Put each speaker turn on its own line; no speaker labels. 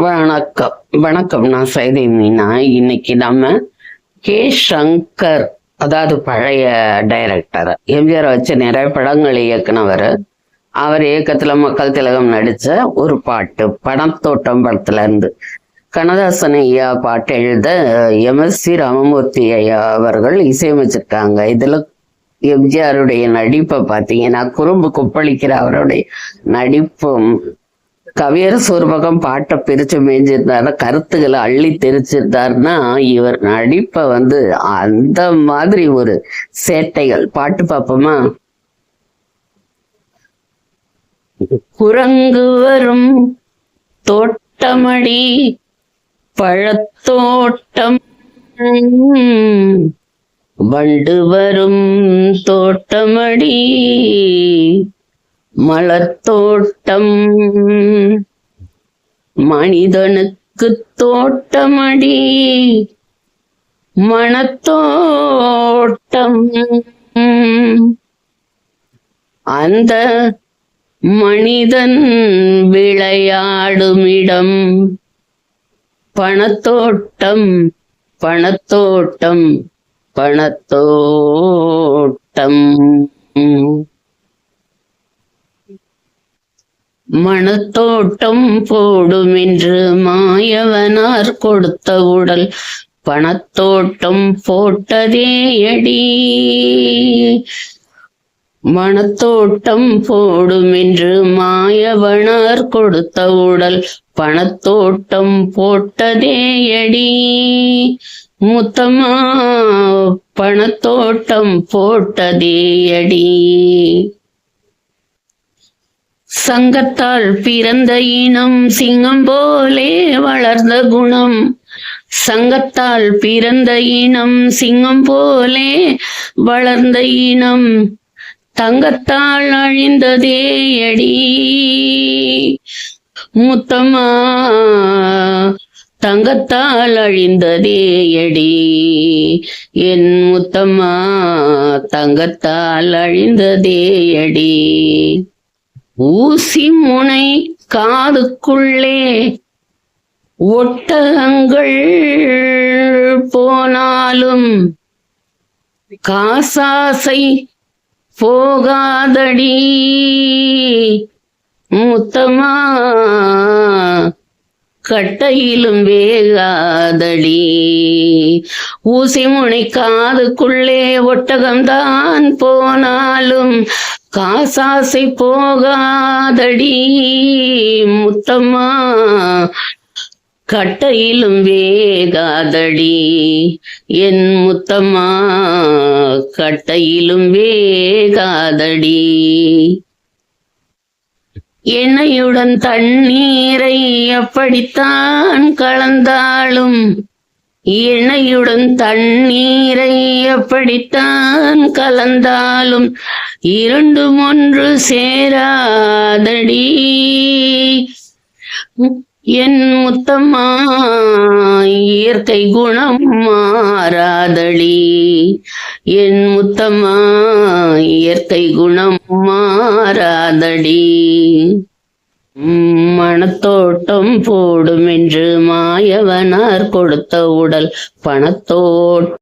வணக்கம் வணக்கம். நான் சைதை மீனா. இன்னைக்கு நம்ம கே சங்கர், அதாவது பழைய டைரக்டர், எம்ஜிஆர் வச்சு நிறைய படங்கள் இயக்குனவர். அவர் இயக்கத்துல மக்கள் திலகம் நடிச்ச ஒரு பாட்டு பணத்தோட்டம் படத்துல இருந்து. கண்ணதாசன் ஐயா பாட்டு எழுத எம்எஸ்சி ராமமூர்த்தி ஐயா அவர்கள் இசையமைச்சிருக்காங்க. இதுல எம்ஜிஆருடைய நடிப்பை பார்த்தீங்கன்னா குறும்பு கொப்பளிக்கிற அவருடைய நடிப்பும், கவியரசு ஒரு பக்கம் பாட்டை பிரிச்சு மேய்ஞ்சிருந்தாருன்னா, கருத்துக்களை அள்ளி தெரிச்சிருந்தாருன்னா, இவர் நடிப்பை அந்த மாதிரி ஒரு சேட்டைகள். பாட்டு பார்ப்போமா? குரங்கு வரும் தோட்டமடி பழத்தோட்டம், வண்டு வரும் தோட்டமடி மலத்தோட்டம், மனிதனுக்கு தோட்டமடி மனத்தோட்டம், அந்த மனிதன் விளையாடுமிடம் பணத்தோட்டம் பணத்தோட்டம் பணத்தோட்டம். மணத்தோட்டம் போடும் என்று மாயவனார் கொடுத்த உடல் பணத்தோட்டம் போட்டதே அடி. மணத்தோட்டம் போடும் என்று மாயவனார் கொடுத்த உடல் பணத்தோட்டம் போட்டதே அடி. முத்தம்மா பணத்தோட்டம் போட்டதே அடி. சங்கத்தால் பிறந்த இனம் சிங்கம் போலே வளர்ந்த குணம், சங்கத்தால் பிறந்த இனம் சிங்கம் போலே வளர்ந்த இனம் தங்கத்தால் அழிந்ததே அடி. முத்தம்மா தங்கத்தால் அழிந்ததே அடி. என் முத்தம்மா தங்கத்தால் அழிந்ததே அடி. ஊசி முனை காதுக்குள்ளே ஒட்டகங்கள் போனாலும் காசாசை போகாதடி. முத்தமா கட்டையிலும் வேகாதடி. ஊசி முனை காதுக்குள்ளே ஒட்டகம்தான் போனாலும் காசாசை போகாதடி. முத்தம்மா கட்டையிலும் வேகாதடி. என் முத்தம்மா கட்டையிலும் வேகாதடி. எண்ணெயுடன் தண்ணீரை எப்படித்தான் கலந்தாலும், எண்ணெயுடன் தண்ணீரை எப்படித்தான் கலந்தாலும் இரண்டும் ஒன்று சேராதடி. என் முத்தம்மா இயற்கை குணம் மாறாதடி. என் முத்தம்மா இயற்கை குணம் மாறாதடி. மணத்தோட்டம் போடும் என்று மாயவனார் கொடுத்த உடல் பணத்தோட்டம்